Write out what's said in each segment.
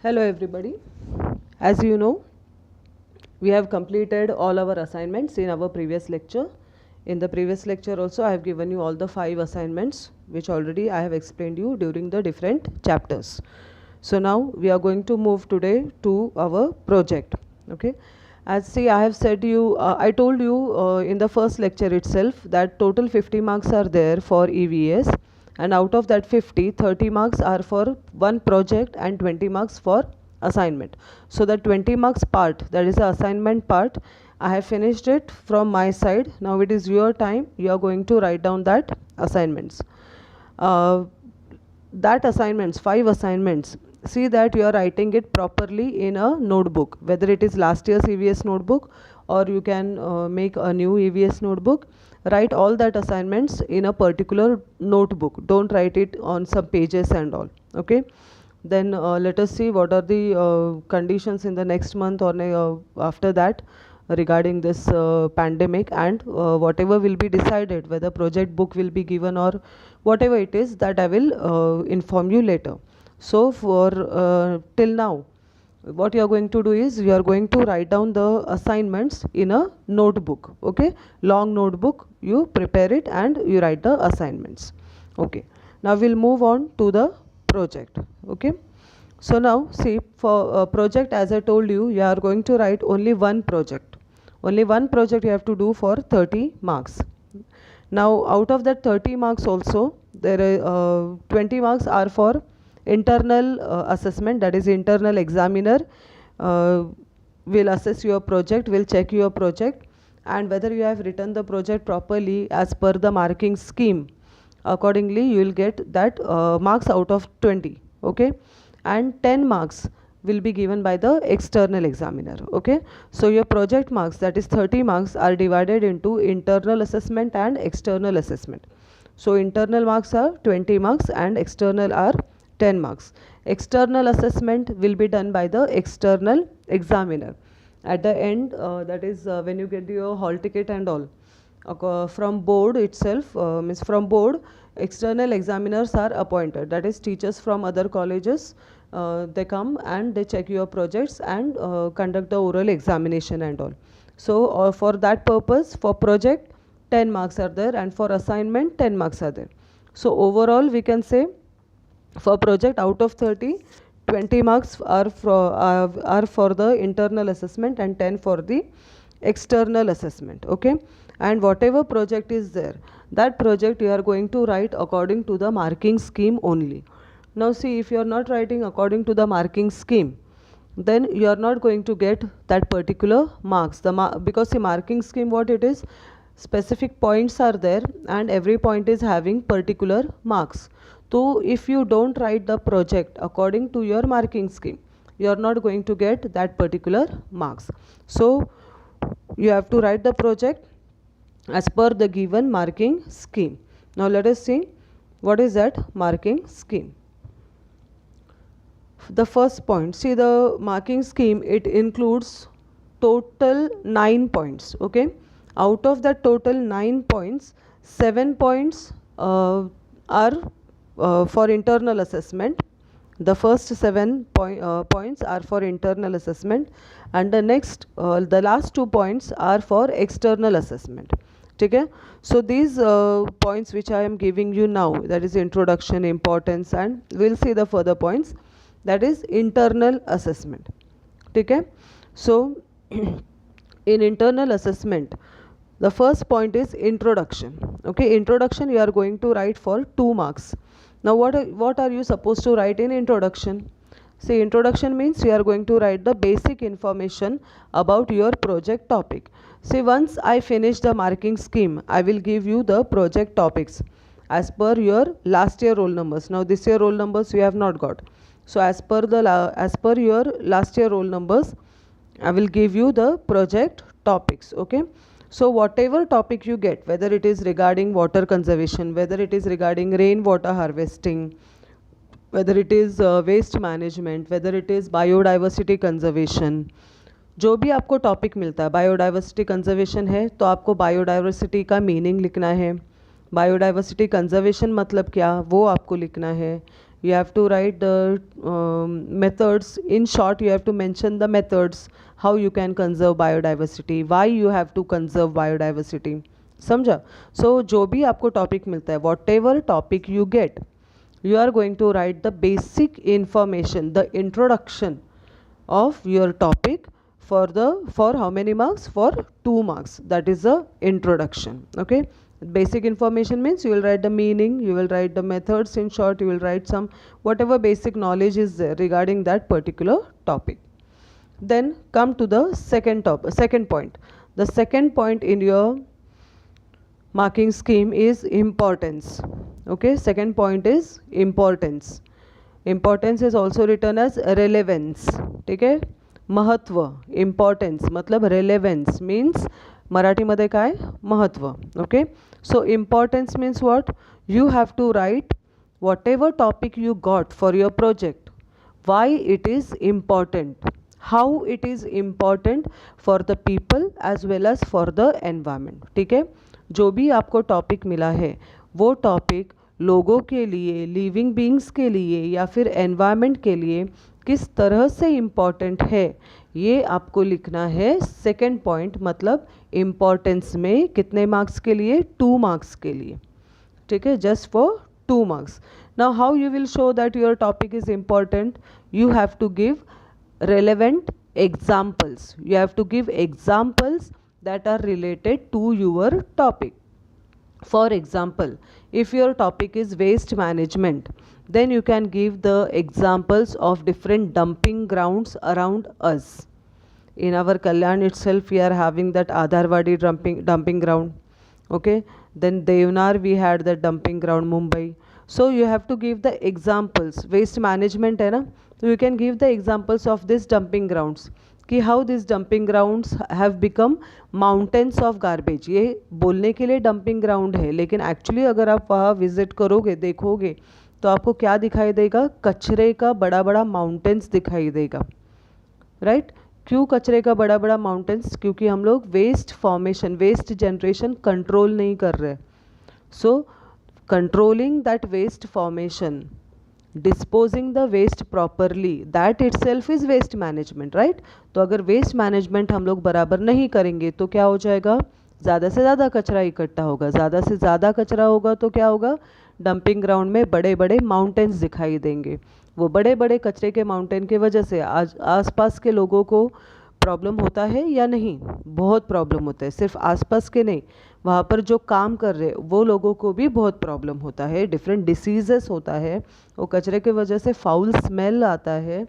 Hello everybody. As you know, we have completed all our assignments in our previous lecture. In the previous lecture also I have given you all the 5 assignments which already I have explained you during the different chapters. So now we are going to move today to our project. Okay. As see I have said you, I told you in the first lecture itself that total 50 marks are there for EVS, and out of that 50, 30 marks are for one project and 20 marks for assignment. So the 20 marks part, that is the assignment part, I have finished it from my side. Now it is your time. You are going to write down that assignments. Uh, that assignments, 5 assignments, see that you are writing it properly in a notebook, whether it is last year's EVS notebook or you can make a new EVS notebook. Write all that assignments in a particular notebook. Don't write it on some pages and all. Okay. Then let us see what are the conditions in the next month or after that regarding this pandemic, and whatever will be decided, whether project book will be given or whatever it is, that I will inform you later. So for till now, what you are going to do is you are going to write down the assignments in a notebook. Okay, long notebook, you prepare it and you write the assignments. Okay, now we'll move on to the project. Okay, so now see, for a project, as I told you, you are going to write only one project. Only one project you have to do for 30 marks. Now out of that 30 marks also, there are 20 marks are for internal assessment, that is internal examiner will assess your project, will check your project and whether you have written the project properly as per the marking scheme. Accordingly you will get that marks out of 20. Okay, and 10 marks will be given by the external examiner. Okay, so your project marks, that is 30 marks, are divided into internal assessment and external assessment. So internal marks are 20 marks and external are 10 marks. External assessment will be done by the external examiner at the end, that is when you get your hall ticket and all. From board itself, means from board, external examiners are appointed, that is teachers from other colleges. They come and they check your projects and conduct the oral examination and all. So for that purpose, for project 10 marks are there and for assignment 10 marks are there. So overall we can say for project, out of 30, 20 marks are for the internal assessment and 10 for the external assessment. Okay, and whatever project is there, that project you are going to write according to the marking scheme only. Now see, if you are not writing according to the marking scheme, then you are not going to get that particular marks. Because the marking scheme, what it is, specific points are there and every point is having particular marks. So if you don't write the project according to your marking scheme, you are not going to get that particular marks. So you have to write the project as per the given marking scheme. Now let us see what is that marking scheme. The first point, see, the marking scheme, it includes total 9 points. Okay, out of that total 9 points, 7 points are for internal assessment. The first 7 points are for internal assessment and the next the last 2 points are for external assessment. Okay, so these points which I am giving you now, that is introduction, importance, and we'll see the further points, that is internal assessment. Okay, so in internal assessment, the first point is introduction. Okay, introduction you are going to write for 2 marks. Now what are you supposed to write in introduction? See, introduction means you are going to write the basic information about your project topic. See, once I finish the marking scheme, I will give you the project topics as per your last year roll numbers. Now this year roll numbers you have not got. So as per your last year roll numbers, I will give you the project topics. Okay, so whatever topic you get, whether it is regarding water conservation, whether it is regarding rainwater harvesting, whether it is waste management, whether it is biodiversity conservation, जो भी आपको topic मिलता है, biodiversity conservation है तो आपको biodiversity का meaning लिखना है, बायोडाइवर्सिटी कंजर्वेशन मतलब क्या वो आपको लिखना है, you have to write the methods. In short, you have to mention the methods how you can conserve biodiversity, why you have to conserve biodiversity. समझा? So जो भी आपको टॉपिक मिलता है, whatever topic you get, you are going to write the basic information, the introduction of your topic for how many marks? For 2 marks. That is the introduction. Okay, basic information means you will write the meaning, you will write the methods. In short, you will write some whatever basic knowledge is there regarding that particular topic. Then come to the second point. The second point in your marking scheme is importance. Okay, second point is importance. Importance is also written as relevance. ठीक है, महत्व. Importance मतलब relevance means Marathi मध्ये काय? महत्व. Okay, so importance means what? You have to write whatever topic you got for your project, why it is important, how it is important for the people as well as for the environment. ठीक है, जो भी आपको topic मिला है वो topic लोगों के लिए, लिविंग बीइंग्स के लिए या फिर एनवायरनमेंट के लिए किस तरह से इम्पॉर्टेंट है, ये आपको लिखना है. सेकंड पॉइंट मतलब इम्पॉर्टेंस में कितने मार्क्स के लिए? 2 मार्क्स के लिए. ठीक है, just for 2 marks. Now how you will show that your topic is important? You have to give relevant examples. You have to give examples that are related to your topic. For example, if your topic is waste management, then you can give the examples of different dumping grounds around us. In our Kalyan itself, we are having that Adharwadi dumping ground. Okay, then Devnar we had the dumping ground, Mumbai. So you have to give the examples. Waste management है ना, so you can give the examples of these dumping grounds कि how these dumping grounds have become mountains of garbage. ये बोलने के लिए dumping ground है, लेकिन actually अगर आप वहाँ visit करोगे, देखोगे, तो आपको क्या दिखाई देगा? कचरे का बड़ा बड़ा mountains दिखाई देगा. राइट? क्यों कचरे का बड़ा बड़ा माउंटेन्स? क्योंकि हम लोग waste formation, waste generation control नहीं कर रहे. So controlling that waste formation, disposing the waste properly, that itself is waste management. Right? तो अगर वेस्ट मैनेजमेंट हम लोग बराबर नहीं करेंगे तो क्या हो जाएगा? ज़्यादा से ज़्यादा कचरा इकट्ठा होगा. ज़्यादा से ज़्यादा कचरा होगा तो क्या होगा? डंपिंग ग्राउंड में बड़े बड़े माउंटेन्स दिखाई देंगे. वो बड़े बड़े कचरे के माउंटेन के वजह से आज आसपास के लोगों को प्रॉब्लम होता है या नहीं? बहुत प्रॉब्लम होता है. सिर्फ आसपास के नहीं, वहाँ पर जो काम कर रहे वो लोगों को भी बहुत प्रॉब्लम होता है. डिफरेंट डिसीजेस होता है, वो कचरे के वजह से फाउल स्मेल आता है.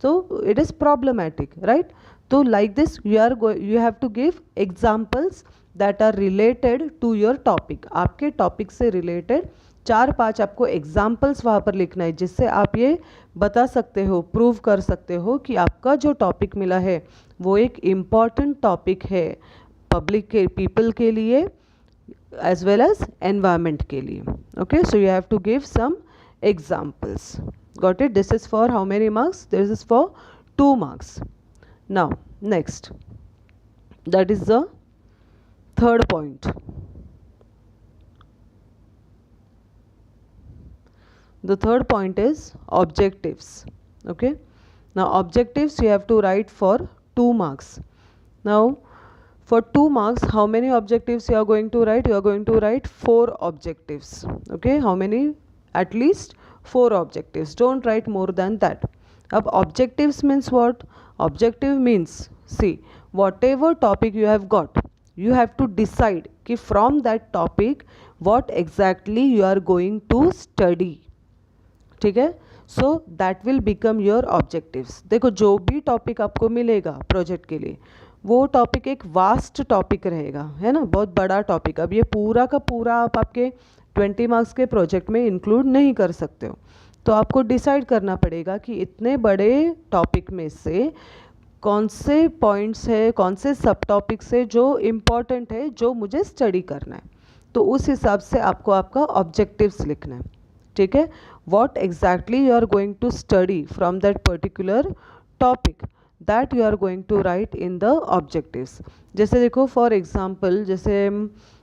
तो इट इज़ प्रॉब्लमैटिक. राइट? तो like this you have to give examples that are related to your topic. आपके टॉपिक से रिलेटेड 4-5 आपको एग्जाम्पल्स वहाँ पर लिखना है, जिससे आप ये बता सकते हो, प्रूव कर सकते हो कि आपका जो टॉपिक मिला है वो एक इम्पॉर्टेंट टॉपिक है पब्लिक के, पीपल के लिए एज वेल एज एनवायरनमेंट के लिए. Okay, so you have to give some examples. Got it? This is for how many marks? This is for 2 marks. Now next, that is the third point. The third point is objectives. Okay, now objectives you have to write for 2 marks. Now for 2 marks, how many objectives you are going to write? You are going to write 4 objectives. Okay, how many? At least 4 objectives. Don't write more than that. Ab objectives means what? Objective means, see, whatever topic you have got, you have to decide कि from that topic what exactly you are going to study. ठीक है? So that will become your objectives. देखो, जो भी topic आपको मिलेगा project के लिए, वो टॉपिक एक वास्ट टॉपिक रहेगा, है ना, बहुत बड़ा टॉपिक. अब ये पूरा का पूरा आप आपके 20 मार्क्स के प्रोजेक्ट में इंक्लूड नहीं कर सकते हो. तो आपको डिसाइड करना पड़ेगा कि इतने बड़े टॉपिक में से कौन से पॉइंट्स है, कौन से सब टॉपिक्स है जो इम्पॉर्टेंट है, जो मुझे स्टडी करना है. तो उस हिसाब से आपको आपका ऑब्जेक्टिव्स लिखना है. ठीक है? what exactly you are going to study from that particular topic, that you are going to write in the objectives. जैसे देखो, for example, जैसे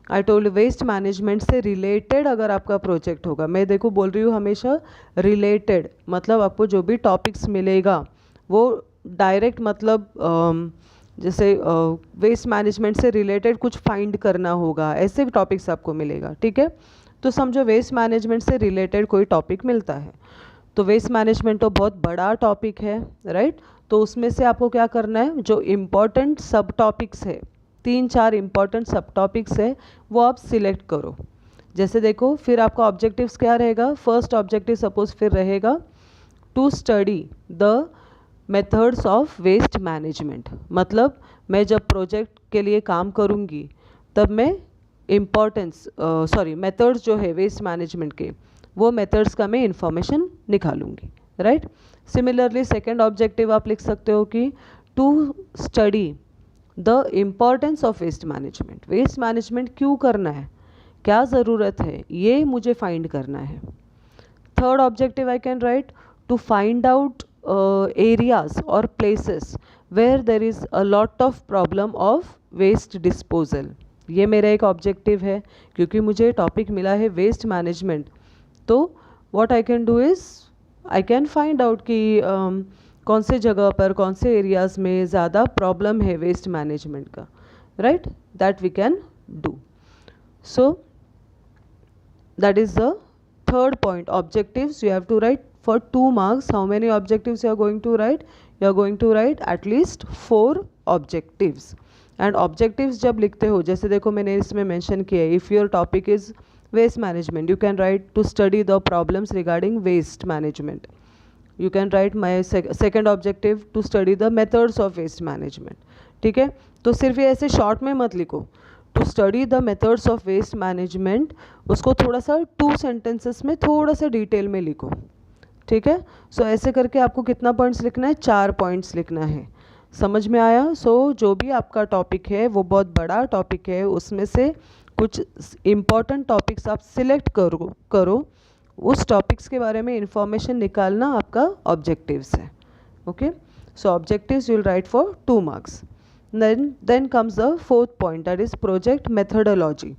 आई टोल्ड वेस्ट मैनेजमेंट से रिलेटेड अगर आपका प्रोजेक्ट होगा, मैं देखो बोल रही हूँ हमेशा रिलेटेड, मतलब आपको जो भी टॉपिक्स मिलेगा वो डायरेक्ट, मतलब जैसे वेस्ट मैनेजमेंट से रिलेटेड कुछ फाइंड करना होगा, ऐसे टॉपिक्स आपको मिलेगा, ठीक है। तो समझो वेस्ट मैनेजमेंट से रिलेटेड कोई टॉपिक मिलता है, तो वेस्ट मैनेजमेंट तो बहुत बड़ा टॉपिक है, राइट। तो उसमें से आपको क्या करना है, जो इम्पोर्टेंट सब टॉपिक्स है, 3-4 इम्पॉर्टेंट सब टॉपिक्स है, वो आप सिलेक्ट करो। जैसे देखो फिर आपका ऑब्जेक्टिव्स क्या रहेगा, फर्स्ट ऑब्जेक्टिव सपोज फिर रहेगा to study the methods of waste management, मतलब मैं जब प्रोजेक्ट के लिए काम करूँगी तब मैं मेथड्स जो है वेस्ट मैनेजमेंट के, वो मेथड्स का मैं इंफॉर्मेशन निकालूंगी, राइट। सिमिलरली सेकेंड ऑब्जेक्टिव आप लिख सकते हो कि to study the importance of waste management, waste management क्यों करना है, क्या ज़रूरत है, ये मुझे फाइंड करना है। Third objective I can write to find out areas or places where there is a lot of problem of waste disposal, ये मेरा एक ऑब्जेक्टिव है, क्योंकि मुझे टॉपिक मिला है वेस्ट मैनेजमेंट। तो what I can do is I can find out कि कौन से जगह पर कौन से एरियाज़ में ज़्यादा प्रॉब्लम है वेस्ट मैनेजमेंट का, right, that we can do. So that is the third point, objectives you have to write for 2 marks. How many objectives you are going to write? You are going to write at least 4 objectives. And objectives जब लिखते हो, जैसे देखो मैंने इसमें mention किया है, if your topic is waste management, you can write to study the problems regarding waste management. You can write my second objective to study the methods of waste management, ठीक है। तो सिर्फ ये ऐसे शॉर्ट में मत लिखो, to study the methods of waste management, उसको थोड़ा सा 2 सेंटेंसेस में थोड़ा सा डिटेल में लिखो, ठीक है। सो ऐसे करके आपको कितना पॉइंट्स लिखना है, 4 पॉइंट्स लिखना है। समझ में आया। जो भी आपका टॉपिक है वो बहुत बड़ा टॉपिक है, उसमें से कुछ इम्पॉर्टेंट टॉपिक्स आप सिलेक्ट करो, उस टॉपिक्स के बारे में इंफॉर्मेशन निकालना आपका ऑब्जेक्टिव्स है। Okay, so objectives you will right for 2 marks. Then comes the fourth point, that is project methodology.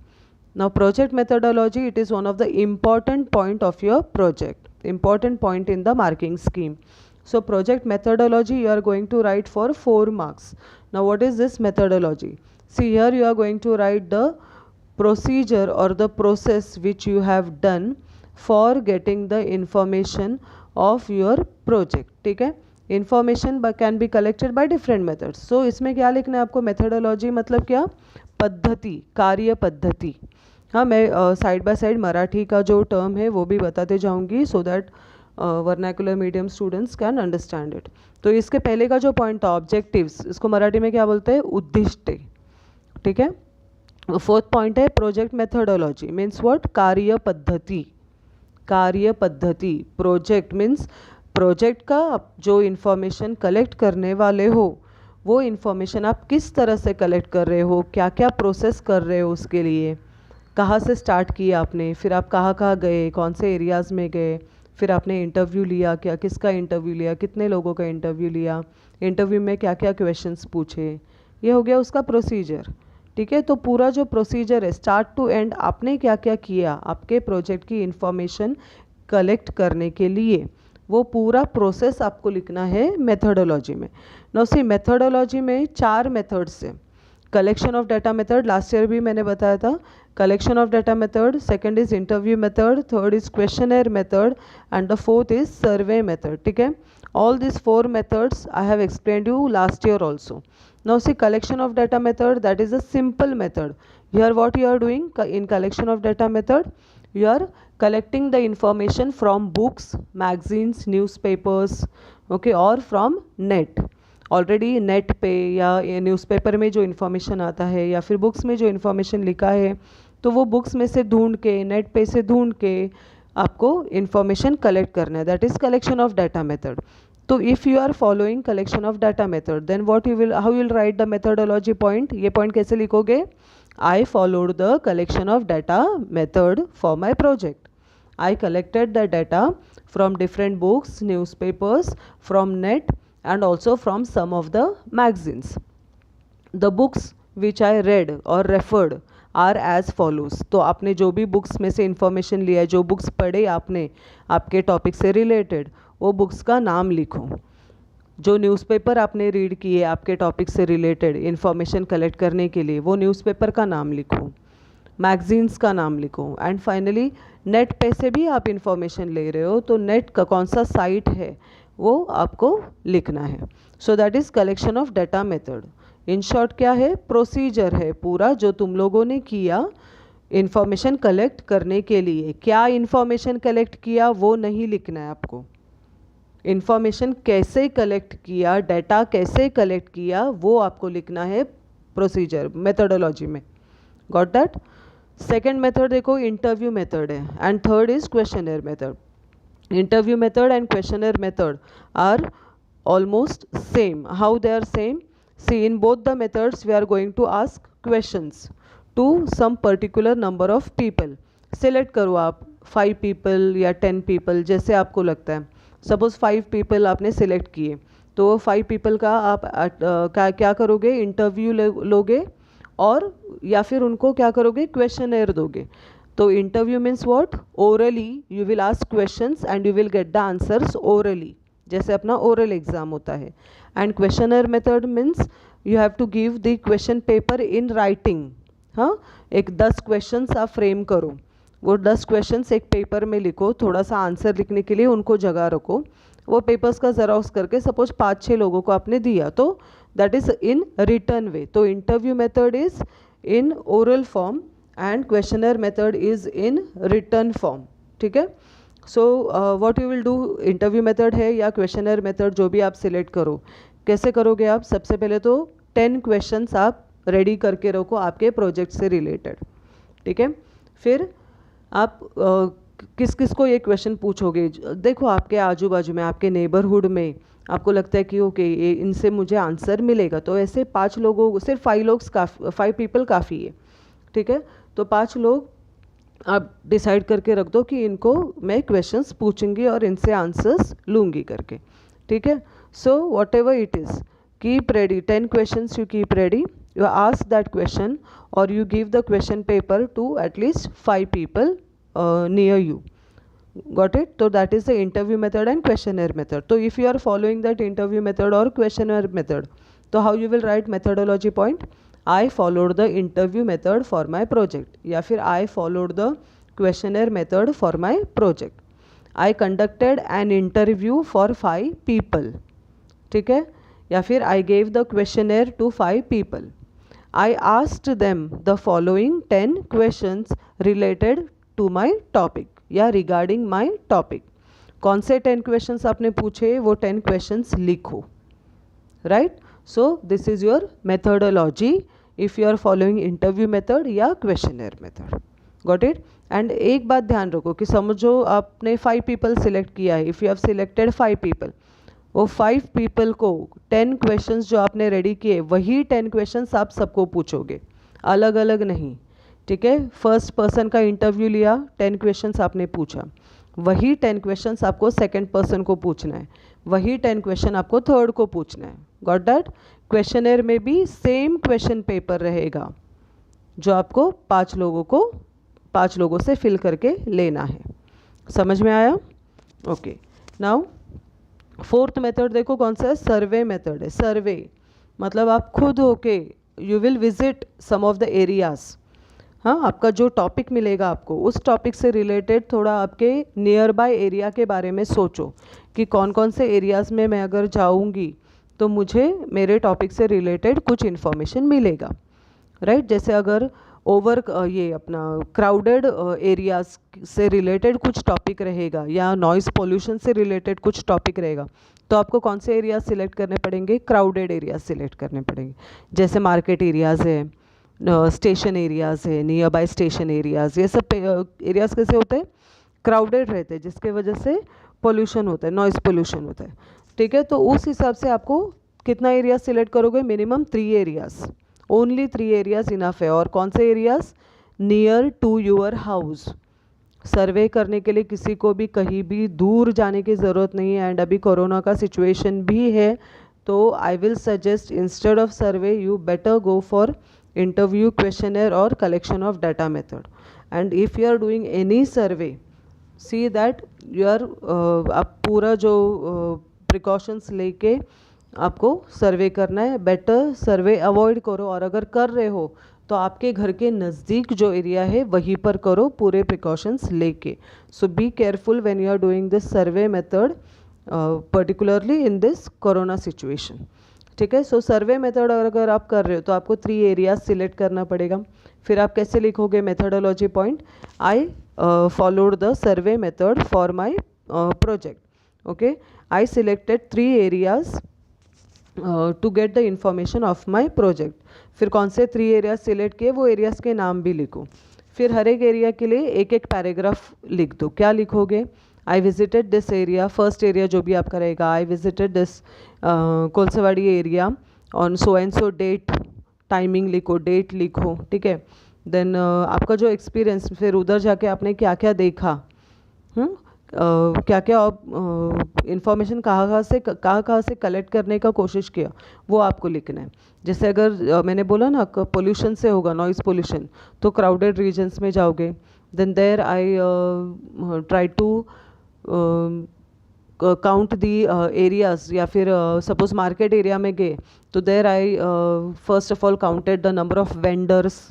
Now project methodology, it is one of the important point of your project, important point in the marking scheme. So project methodology you are going to write for 4 marks. Now what is this methodology? See here you are going to write the procedure or the process which you have done for getting the information of your project, ठीक है। Information can be collected by different methods. So इसमें क्या लिखना है आपको, methodology मतलब क्या, पद्धति, कार्य पद्धति। हाँ, मैं साइड बाय साइड मराठी का जो टर्म है वो भी बताते जाऊंगी, so that vernacular medium students can understand it. तो इसके पहले का जो पॉइंट था ऑब्जेक्टिव्स, इसको मराठी में क्या बोलते हैं, उद्दिष्ट, ठीक है। फोर्थ पॉइंट है प्रोजेक्ट मेथडोलॉजी, मीन्स व्हाट, कार्य पद्धति, कार्य पद्धति। प्रोजेक्ट मीन्स प्रोजेक्ट का आप जो इन्फॉर्मेशन कलेक्ट करने वाले हो, वो इन्फॉर्मेशन आप किस तरह से कलेक्ट कर रहे हो, क्या क्या प्रोसेस कर रहे हो, उसके लिए कहाँ से स्टार्ट किया आपने, फिर आप कहाँ कहाँ गए, कौन से एरियाज़ में गए, फिर आपने इंटरव्यू लिया क्या, किसका इंटरव्यू लिया, कितने लोगों का इंटरव्यू लिया, इंटरव्यू में क्या क्या क्वेश्चंस पूछे, ये हो गया उसका प्रोसीजर, ठीक है। तो पूरा जो प्रोसीजर है स्टार्ट टू एंड, आपने क्या क्या किया आपके प्रोजेक्ट की इंफॉर्मेशन कलेक्ट करने के लिए, वो पूरा प्रोसेस आपको लिखना है मेथडोलॉजी में। नाउ सी मेथडोलॉजी में 4 मेथड्स हैं। Collection of data method, last year भी मैंने बताया था, collection of data method, second is interview method, third is questionnaire method and the fourth is survey method, ठीक है। All this 4 methods I have explained you last year also. Now see collection of data method, that is a simple method. Here what you are doing in collection of data method, you are collecting the information from books, magazines, newspapers, okay, or from net. Already net पे या newspaper में जो information आता है या फिर books में जो इन्फॉर्मेशन लिखा है, तो वो बुक्स में से ढूंढ के, नेट पे से ढूंढ के आपको इन्फॉर्मेशन कलेक्ट करना है, that is collection of data method. तो if you are following collection of data method, then what you will, how you will write the methodology point, ये पॉइंट कैसे लिखोगे, I followed the collection of data method for my project. I collected the data from different books, newspapers, from net and also from some of the magazines. The books which I read or referred are as follows. तो आपने जो भी books में से information लिया है, जो books पढ़े आपने आपके टॉपिक से रिलेटेड, वो बुक्स का नाम लिखो। जो न्यूज़पेपर आपने रीड किए आपके टॉपिक से रिलेटेड इंफॉर्मेशन कलेक्ट करने के लिए, वो न्यूज़पेपर का नाम लिखो, मैगजीन्स का नाम लिखो। एंड फाइनली नेट पे से भी आप इंफॉर्मेशन ले रहे हो तो नेट का कौन सा साइट है वो आपको लिखना है। सो that is collection of data method. In short क्या है, प्रोसीजर है पूरा जो तुम लोगों ने किया इंफॉर्मेशन कलेक्ट करने के लिए। क्या इंफॉर्मेशन कलेक्ट किया वो नहीं लिखना है आपको, इंफॉर्मेशन कैसे कलेक्ट किया, डाटा कैसे कलेक्ट किया वो आपको लिखना है प्रोसीजर मेथडोलॉजी में। Got that. सेकेंड मेथड देखो इंटरव्यू मेथड है, and third is questionnaire method. Interview method and questionnaire method are almost same. How they are same? See, in both the methods we are going to ask questions to some particular number of people. Select करो आप 5 people या 10 people जैसे आपको लगता है। Suppose 5 people आपने select किए तो 5 people का आप क्या करोगे, इंटरव्यू लोगे और या फिर उनको क्या करोगे, क्वेश्चनर दोगे। तो interview means what, orally you will ask questions and you will get the answers orally, जैसे अपना ओरल एग्जाम होता है। And questionnaire method means you have to give the question paper in writing. हाँ, एक 10 questions आप frame करो, वो 10 questions एक पेपर में लिखो, थोड़ा सा आंसर लिखने के लिए उनको जगह रखो। वो पेपर्स का ज़ेरॉक्स करके सपोज 5-6 लोगों को आपने दिया तो that is in written way. तो interview method is in oral form and questionnaire method is in written form. ठीक है। So what you will do, interview method है या क्वेश्चनर मेथड जो भी आप सिलेक्ट करो, कैसे करोगे आप, सबसे पहले तो 10 क्वेश्चंस आप रेडी करके रखो आपके प्रोजेक्ट से रिलेटेड। ठीक है। फिर आप किस किस को ये क्वेश्चन पूछोगे, देखो आपके आजू बाजू में आपके नेबरहुड में आपको लगता है कि ओके इनसे मुझे आंसर मिलेगा, तो ऐसे 5 लोगों, सिर्फ 5 पीपल काफ़ी है। ठीक है। तो 5 लोग आप डिसाइड करके रख दो कि इनको मैं क्वेश्चंस पूछूंगी और इनसे आंसर्स लूँगी करके। ठीक है। So what ever it is, keep ready 10 questions, you keep ready, you ask that question or you give the question paper to at least 5 people near you. Got it? So that is the interview method and questionnaire method. So if you are following that interview method or questionnaire method, so how you will write methodology point, I followed the interview method for my project, या फिर I followed the questionnaire method for my project. I conducted an interview for 5 people. ठीक है। या फिर I gave the questionnaire to 5 people. I asked them the following 10 questions related to my topic या regarding my topic. कौन से 10 questions आपने पूछे वो 10 questions लिखो, right? So this is your methodology if you are following interview method या questionnaire method. Got it? And एक बात ध्यान रखो कि समझो आपने 5 people select किया है, if you have selected 5 people, वो 5 पीपल को 10 क्वेश्चंस जो आपने रेडी किए वही 10 क्वेश्चंस आप सबको पूछोगे, अलग अलग नहीं। ठीक है। फर्स्ट पर्सन का इंटरव्यू लिया, 10 क्वेश्चंस आपने पूछा, वही 10 क्वेश्चंस आपको सेकंड पर्सन को पूछना है, वही 10 क्वेश्चन आपको थर्ड को पूछना है। Got that? क्वेश्चनर में भी सेम क्वेश्चन पेपर रहेगा जो आपको 5 लोगों से फिल करके लेना है। समझ में आया? ओके। नाउ फोर्थ मेथड देखो कौन सा है, सर्वे मेथड है। सर्वे मतलब आप खुद होके you will visit some of the areas. हाँ, आपका जो टॉपिक मिलेगा आपको उस टॉपिक से रिलेटेड थोड़ा आपके नियर बाय एरिया के बारे में सोचो कि कौन कौन से एरियाज़ में मैं अगर जाऊँगी तो मुझे मेरे टॉपिक से रिलेटेड कुछ इन्फॉर्मेशन मिलेगा, राइट? जैसे अगर ये अपना क्राउडेड एरियाज से रिलेटेड कुछ टॉपिक रहेगा या नॉइज़ पोल्यूशन से रिलेटेड कुछ टॉपिक रहेगा तो आपको कौन से एरियाज सिलेक्ट करने पड़ेंगे, क्राउडेड एरियाज सिलेक्ट करने पड़ेंगे। जैसे मार्केट एरियाज़ है, स्टेशन एरियाज़ है, नियर बाय स्टेशन एरियाज़, ये सब एरियाज़ कैसे होते हैं, क्राउडेड रहते हैं, जिसके वजह से पोल्यूशन होता है, नॉइज़ पोल्यूशन होता है। ठीक है। तो उस हिसाब से आपको कितना एरिया सिलेक्ट करोगे, minimum 3 areas, only 3 areas enough है। और कौन से areas, near to your house. Survey करने के लिए किसी को भी कहीं भी दूर जाने की ज़रूरत नहीं है। एंड अभी कोरोना का सिचुएशन भी है तो I will suggest instead of survey you better go for interview, questionnaire or collection of data method. And if you are doing any survey, see that you are आप पूरा जो precautions लेके आपको सर्वे करना है. बेटर सर्वे अवॉइड करो, और अगर कर रहे हो तो आपके घर के नज़दीक जो एरिया है वहीं पर करो पूरे प्रिकॉशंस लेके. So be careful when you are doing this survey method, particularly in this corona situation. ठीक है. सो सर्वे मेथड अगर आप कर रहे हो तो आपको 3 एरियाज सिलेक्ट करना पड़ेगा. फिर आप कैसे लिखोगे methodology point, I followed the survey method for my project. Okay, I selected 3 areas to get the information of my project. फिर कौन से 3 एरियाज सिलेक्ट किए वो एरियाज़ के नाम भी लिखो. फिर हर एक एरिया के लिए एक एक पैराग्राफ लिख दो. क्या लिखोगे, I visited this area, first area जो भी आपका रहेगा, I visited this Kolsawadi area on so and so date, timing लिखो, डेट लिखो. ठीक है. देन आपका जो एक्सपीरियंस, फिर उधर जाके आपने क्या क्या देखा, क्या क्या इंफॉर्मेशन कहाँ कहाँ से कलेक्ट करने का कोशिश किया, वो आपको लिखना है. जैसे अगर मैंने बोला ना पोल्यूशन से होगा, नॉइज़ पोल्यूशन, तो क्राउडेड रीजन्स में जाओगे. Then there I try to count the areas, या फिर सपोज मार्केट एरिया में गए तो there I first of all counted the number of vendors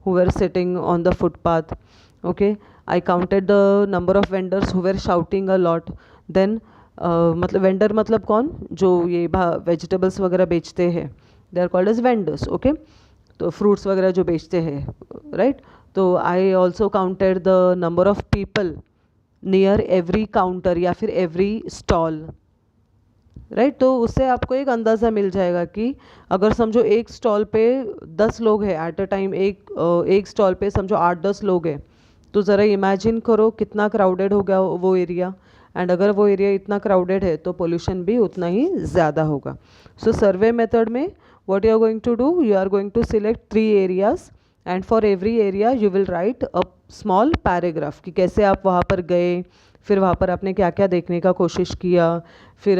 who were sitting on the footpath. Okay, I counted the number of vendors who were shouting a lot. Then मतलब vendor मतलब कौन, जो ये vegetables वगैरह बेचते हैं, they are called as vendors. Okay, तो fruits वगैरह जो बेचते हैं, राइट. तो I also counted the number of people near every counter या फिर एवरी स्टॉल, राइट. तो उससे आपको एक अंदाज़ा मिल जाएगा कि अगर समझो एक स्टॉल पे 10 लोग हैं एट अ टाइम, एक स्टॉल पे समझो 8-10 लोग हैं, तो ज़रा इमेजिन करो कितना क्राउडेड हो गया वो एरिया. एंड अगर वो एरिया इतना क्राउडेड है तो पोल्यूशन भी उतना ही ज़्यादा होगा. सो सर्वे मेथड में what you are going to do, you are going to select 3 areas and for every area you will write a small paragraph कि कैसे आप वहाँ पर गए, फिर वहाँ पर आपने क्या क्या देखने का कोशिश किया, फिर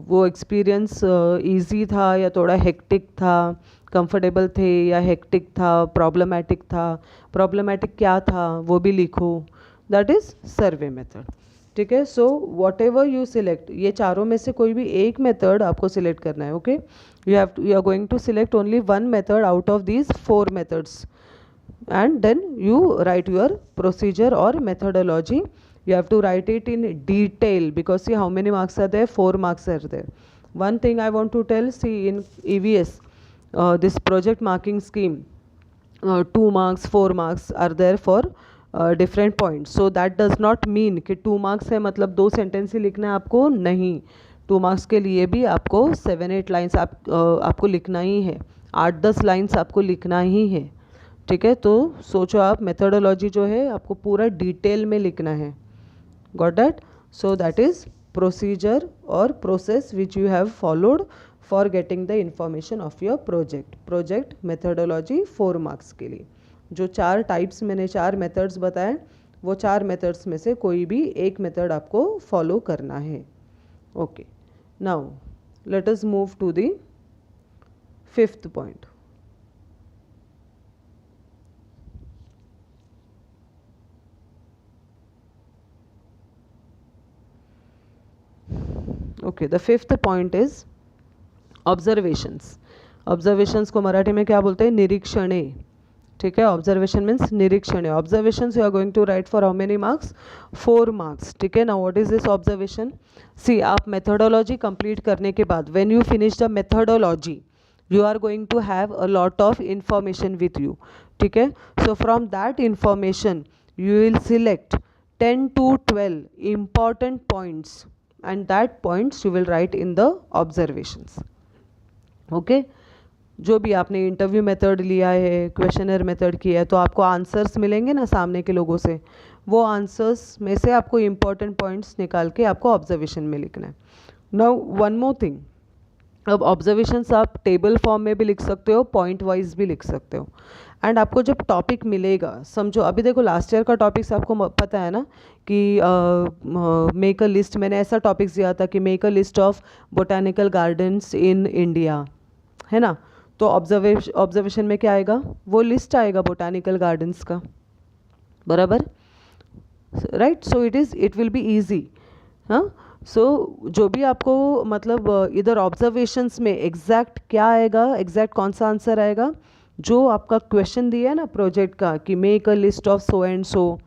वो एक्सपीरियंस ईजी था या थोड़ा हेक्टिक था, कंफर्टेबल थे या हेक्टिक था, प्रॉब्लमेटिक था, प्रॉब्लमेटिक क्या था वो भी लिखो. That is survey method. ठीक है. So what ever you select, ये चारों में से कोई भी एक मेथड आपको सिलेक्ट करना है. Okay, you are going to select only 1 method out of these 4 methods and then you write your procedure or methodology. You have to write it in detail because see how many marks are there, 4 marks are there. One thing I want to tell, see in EVS this project marking scheme, 2 marks 4 marks are there for different points. So that does not mean कि 2 marks है मतलब 2 sentence ही लिखना है आपको, नहीं. 2 marks के लिए भी आपको 7-8 लाइन्स आपको लिखना ही है, 8-10 लाइन्स आपको लिखना ही है. ठीक है. तो सोचो आप मेथडोलॉजी जो है आपको पूरा डिटेल में लिखना है. Got that. So that is procedure और process which you have followed for getting the information of your project methodology 4 marks के लिए. जो 4 टाइप्स मैंने 4 मेथड्स बताए, वो 4 मेथड्स में से कोई भी एक मेथड आपको फॉलो करना है. Okay, now let us move to the 5th point. Okay, the 5th point is observations. Observations को मराठी में क्या बोलते हैं, निरीक्षणे. ठीक है. ऑब्जर्वेशन मीन्स निरीक्षणे. Observations you are going to write for how many marks, 4 marks. ठीक है. Now what is this observation, see आप मेथडोलॉजी कंप्लीट करने के बाद when you finish the methodology you are going to have a lot of information with you. ठीक है. So from that information you will select 10 to 12 important points and that points you will write in the observations. Okay. जो भी आपने interview method लिया है, questionnaire method किया है, तो आपको आंसर्स मिलेंगे ना सामने के लोगों से, वो आंसर्स में से आपको इम्पॉर्टेंट पॉइंट्स निकाल के आपको ऑब्जर्वेशन में लिखना है. नाउ वन मोर थिंग, अब ऑब्जर्वेशंस आप टेबल फॉर्म में भी लिख सकते हो, पॉइंट वाइज भी लिख सकते हो. एंड आपको जब टॉपिक मिलेगा, समझो अभी देखो लास्ट ईयर का टॉपिक्स आपको पता है ना कि मेक अ लिस्ट, मैंने ऐसा टॉपिक्स दिया था कि make a list of botanical gardens in India, है ना. तो ऑब्जर्वेशन में क्या आएगा, वो लिस्ट आएगा बोटानिकल गार्डन्स का, बराबर, right. So it will be easy. हाँ, सो जो भी आपको मतलब इधर ऑब्जर्वेशंस में एग्जैक्ट क्या आएगा, एग्जैक्ट कौन सा आंसर आएगा, जो आपका क्वेश्चन दिया है ना प्रोजेक्ट का कि make a list of so and so,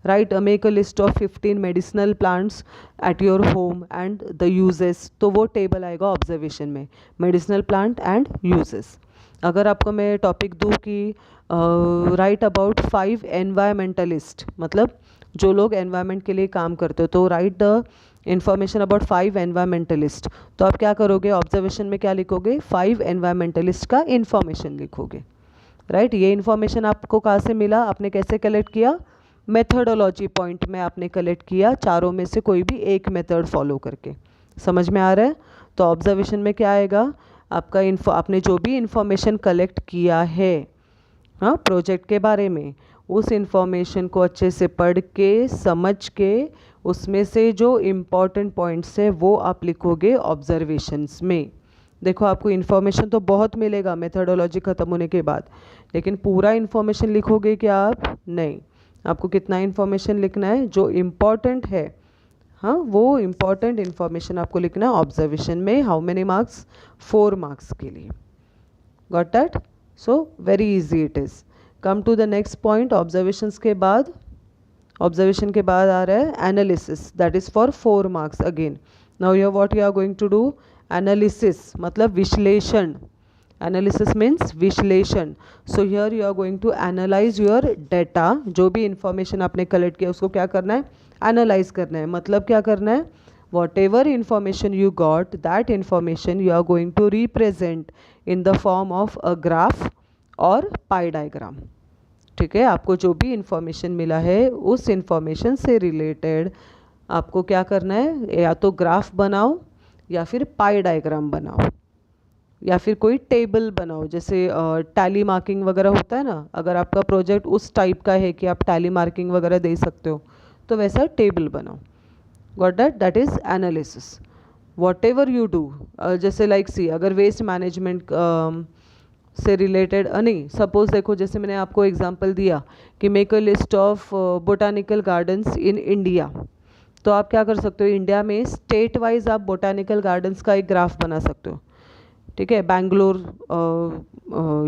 right, make a list of 15 medicinal plants at your home and the uses, तो वो टेबल आएगा ऑब्जर्वेशन में, मेडिसिनल प्लांट एंड यूजेस. अगर आपको मैं टॉपिक दूँ कि राइट अबाउट 5 एनवायरमेंटलिस्ट, मतलब जो लोग एनवायरनमेंट के लिए काम करते हो, तो right the information about 5 environmentalist, तो आप क्या करोगे, ऑब्जर्वेशन में क्या लिखोगे, 5 एनवायरमेंटलिस्ट का इन्फॉर्मेशन लिखोगे, राइट. ये इन्फॉर्मेशन आपको कहाँ से मिला, आपने कैसे कलेक्ट किया, मेथडोलॉजी पॉइंट में आपने कलेक्ट किया, चारों में से कोई भी एक मेथड फॉलो करके. समझ में आ रहा है. तो ऑब्जर्वेशन में क्या आएगा, आपका आपने जो भी इन्फॉर्मेशन कलेक्ट किया है, हाँ, प्रोजेक्ट के बारे में, उस इन्फॉर्मेशन को अच्छे से पढ़ के समझ के उसमें से जो इम्पॉर्टेंट पॉइंट्स है वो आप लिखोगे ऑब्जर्वेशंस में. देखो आपको इन्फॉर्मेशन तो बहुत मिलेगा मेथडोलॉजी ख़त्म होने के बाद, लेकिन पूरा इन्फॉर्मेशन लिखोगे क्या आप, नहीं. आपको कितना इन्फॉर्मेशन लिखना है, जो इम्पॉर्टेंट है, हाँ, वो इम्पॉर्टेंट इन्फॉर्मेशन आपको लिखना है ऑब्जर्वेशन में. हाउ मेनी मार्क्स, 4 मार्क्स के लिए. Got that. So very easy it is. Come to the next point. Observations के बाद, ऑब्जर्वेशन के बाद आ रहा है analysis, that is for 4 marks again. Now here what you are going to do, analysis मतलब विश्लेषण. एनालिसिस मीन्स विश्लेषण. So here you are going to analyze your data. जो भी इंफॉर्मेशन आपने कलेक्ट किया उसको क्या करना है, एनालाइज करना है. मतलब क्या करना है, whatever information you got, that information you are going to represent in the form of a graph और पाई डायग्राम. ठीक है, आपको जो भी इंफॉर्मेशन मिला है उस इंफॉर्मेशन से रिलेटेड आपको क्या करना है, या तो ग्राफ बनाओ या फिर पाई डायग्राम बनाओ या फिर कोई टेबल बनाओ. जैसे टैली मार्किंग वगैरह होता है ना, अगर आपका प्रोजेक्ट उस टाइप का है कि आप टैली मार्किंग वगैरह दे सकते हो, तो वैसा टेबल बनाओ. Got that. That is analysis. What ever you do, जैसे लाइक सी, अगर वेस्ट मैनेजमेंट से रिलेटेड नहीं, सपोज देखो जैसे मैंने आपको एग्जांपल दिया कि make a list of botanical gardens in India, तो आप क्या कर सकते हो, इंडिया में स्टेट वाइज आप बोटानिकल गार्डन्स का एक ग्राफ बना सकते हो. ठीक है, बैंगलोर,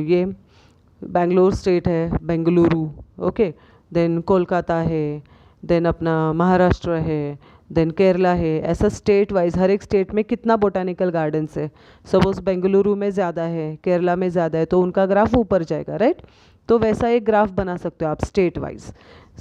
ये बैंगलोर स्टेट है, बेंगलुरु, ओके, देन कोलकाता है, देन अपना महाराष्ट्र है, देन केरला है. ऐसा स्टेट वाइज हर एक स्टेट में कितना बोटानिकल गार्डन्स है. सपोज बेंगलुरु में ज़्यादा है, केरला में ज़्यादा है, तो उनका ग्राफ ऊपर जाएगा, राइट. तो वैसा एक ग्राफ बना सकते हो आप स्टेट वाइज.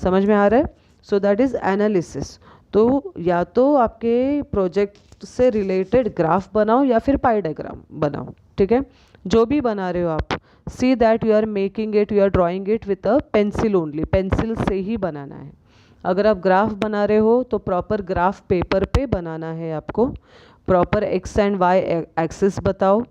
समझ में आ रहा है. सो दैट इज़ एनालिसिस. तो या तो आपके प्रोजेक्ट से रिलेटेड ग्राफ बनाओ या फिर पाई डायग्राम बनाओ. ठीक है, जो भी बना रहे हो आप, see that you are making it, you are drawing it with a pencil only. Pencil से ही बनाना है. अगर आप ग्राफ बना रहे हो तो प्रॉपर ग्राफ पेपर पे बनाना है आपको. Proper x and y axis बताओ,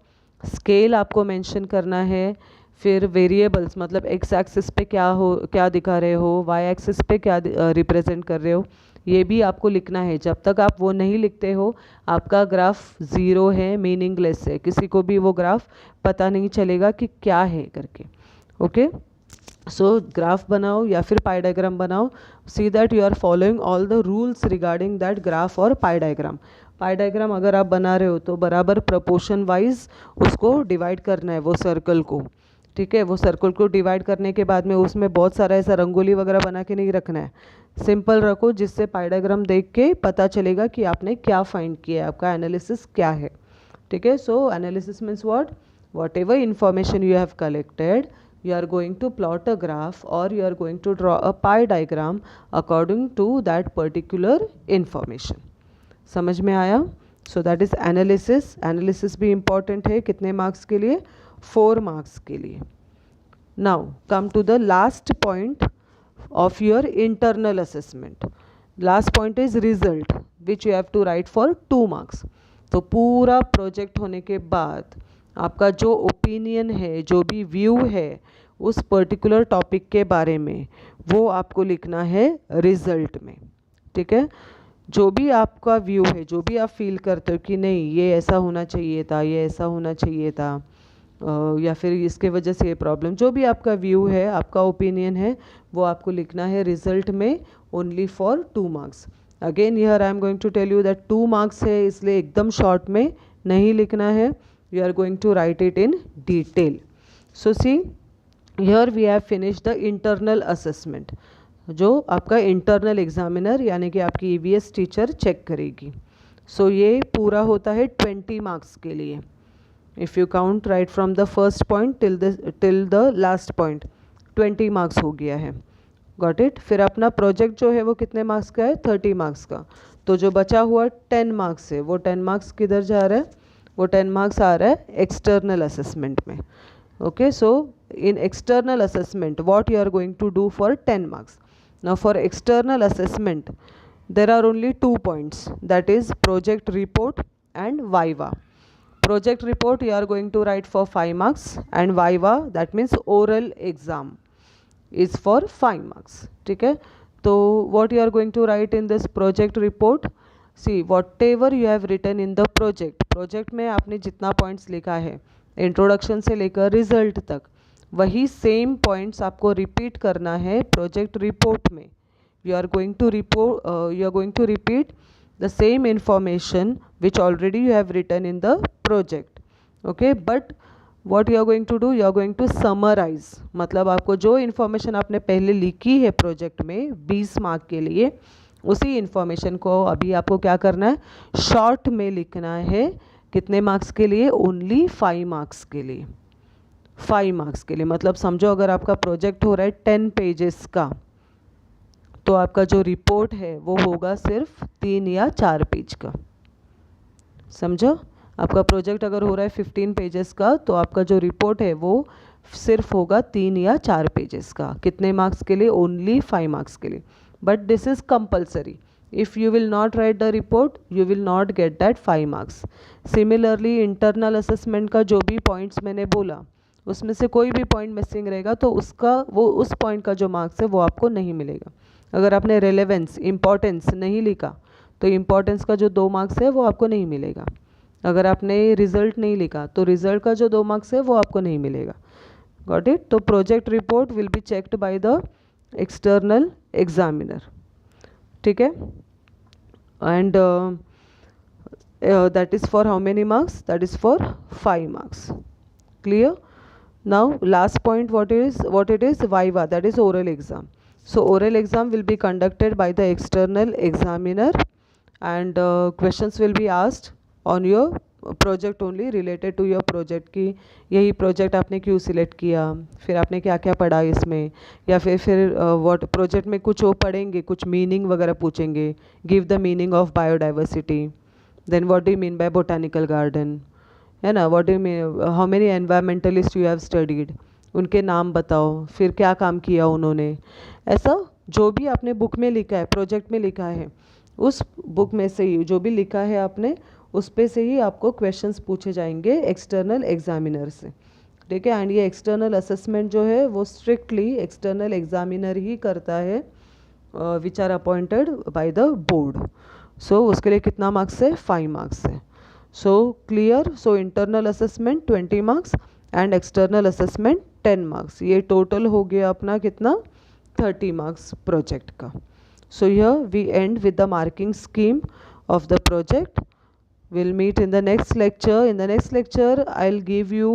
स्केल आपको मेंशन करना है, फिर वेरिएबल्स मतलब एक्स एक्सिस पे क्या दिखा रहे हो, वाई एक्सिस पे क्या रिप्रेजेंट कर रहे हो, ये भी आपको लिखना है. जब तक आप वो नहीं लिखते हो आपका ग्राफ ज़ीरो है, मीनिंगलेस है, किसी को भी वो ग्राफ पता नहीं चलेगा कि क्या है करके. ओके, सो ग्राफ बनाओ या फिर पाई डायग्राम बनाओ. See that you are following all the rules regarding that graph और पाई डायग्राम. पाई डायग्राम अगर आप बना रहे हो तो बराबर प्रपोर्शन वाइज उसको डिवाइड करना है वो सर्कल को. ठीक है, वो सर्कल को डिवाइड करने के बाद में उसमें बहुत सारा ऐसा रंगोली वगैरह बना के नहीं रखना है. सिंपल रखो जिससे पाई डायग्राम देख के पता चलेगा कि आपने क्या फाइंड किया है, आपका एनालिसिस क्या है. ठीक है, so analysis means whatever information you have collected, you are going to plot a graph or you are going to draw a pie diagram according to that particular information. समझ में आया. so that is analysis. analysis भी important है. कितने marks के लिए, 4 marks के लिए. now come to the last point of your internal assessment. last point is result which you have to write for 2 marks. तो पूरा प्रोजेक्ट होने के बाद आपका जो ओपिनियन है, जो भी व्यू है उस पर्टिकुलर टॉपिक के बारे में, वो आपको लिखना है रिजल्ट में. ठीक है, जो भी आपका व्यू है, जो भी आप फील करते हो कि नहीं ये ऐसा होना चाहिए था, ये ऐसा होना चाहिए था, या फिर इसके वजह से ये प्रॉब्लम, जो भी आपका व्यू है, आपका ओपिनियन है, वो आपको लिखना है रिजल्ट में only for 2 marks. Again here I am going to tell you that 2 marks है, इसलिए एकदम शॉर्ट में नहीं लिखना है, you are going to write it in detail. So see here we have finish the internal assessment, जो आपका internal examiner यानी कि आपकी EVS टीचर चेक करेगी। सो ये पूरा होता है 20 मार्क्स के लिए। If you count right from the first point till the last point 20 marks हो गया है। Got it. फिर अपना प्रोजेक्ट जो है वो कितने मार्क्स का है? 30 मार्क्स का। तो जो बचा हुआ 10 मार्क्स है, वो 10 मार्क्स किधर जा रहा है? वो 10 मार्क्स आ रहा है एक्सटर्नल असेसमेंट में। Okay, so in external assessment what you are going to do for 10 marks. Now for external assessment there are only 2 points, that is project report and viva. Project report you are going to write for 5 marks and viva, that means oral exam, is for 5 marks. ठीक है, तो what you are going to write in this project report? See, whatever you have written in the project में आपने जितना points लिखा है introduction से लेकर रिजल्ट तक, वही सेम पॉइंट्स आपको रिपीट करना है प्रोजेक्ट रिपोर्ट में। You are going to repeat the same information which already you have written in the project. Okay, but what you are going to do, you are going to summarize, मतलब आपको जो information आपने पहले लिखी है project में 20 mark के लिए, उसी इन्फॉर्मेशन को अभी आपको क्या करना है? शॉर्ट में लिखना है। कितने मार्क्स के लिए? ओनली 5 मार्क्स के लिए। 5 मार्क्स के लिए मतलब समझो अगर आपका प्रोजेक्ट हो रहा है 10 पेजेस का, तो आपका जो रिपोर्ट है वो होगा सिर्फ 3 या 4 पेज का। समझो, आपका प्रोजेक्ट अगर हो रहा है 15 पेजेस का, तो आपका जो रिपोर्ट है वो सिर्फ होगा 3 या 4 पेजेस का। कितने मार्क्स के लिए? ओनली 5 मार्क्स के लिए। But this is compulsory. If you will not write the report, you will not get that 5 marks. Similarly, internal assessment का जो भी points मैंने बोला, उसमें से कोई भी पॉइंट मिसिंग रहेगा तो उस पॉइंट का जो मार्क्स है वो आपको नहीं मिलेगा। अगर आपने रेलेवेंस, इम्पॉर्टेंस नहीं लिखा तो इम्पॉर्टेंस का जो 2 मार्क्स है वो आपको नहीं मिलेगा। अगर आपने रिजल्ट नहीं लिखा तो रिजल्ट का जो 2 मार्क्स है वो आपको नहीं मिलेगा। Got it. तो project report will be checked by the external examiner. ठीक है, and that is for how many marks? That is for 5 marks. Clear? Now last point, what it is? Viva, that is oral exam. So oral exam will be conducted by the external examiner and questions will be asked on your project only, related to your project की यही project आपने क्यों select किया, फिर आपने क्या क्या पढ़ा इसमें, या फिर व्हाट प्रोजेक्ट में कुछ वो पढ़ेंगे, कुछ मीनिंग वगैरह पूछेंगे। Give the meaning of biodiversity, then what do you mean by botanical garden, है ना। What do you mean, how many environmentalist you have studied, उनके नाम बताओ, फिर क्या काम किया उन्होंने। ऐसा जो भी आपने बुक में लिखा है, प्रोजेक्ट में लिखा है, उस बुक में से ही जो भी लिखा है आपने, उस पे से ही आपको क्वेश्चंस पूछे जाएंगे एक्सटर्नल एग्जामिनर से। ठीक है, एंड ये एक्सटर्नल असेसमेंट जो है वो स्ट्रिक्टली एक्सटर्नल एग्जामिनर ही करता है, which are appointed by the board. So उसके लिए कितना मार्क्स है? 5 मार्क्स है। So clear. So internal assessment 20 marks and external assessment 10 marks, ये टोटल हो गया अपना कितना? 30 मार्क्स प्रोजेक्ट का। So here we end with the marking scheme of the project. We'll meet in the next lecture. In the next lecture I'll give you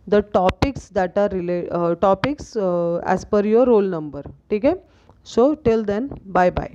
the topics that are topics as per your roll number. ठीक है, so till then bye bye.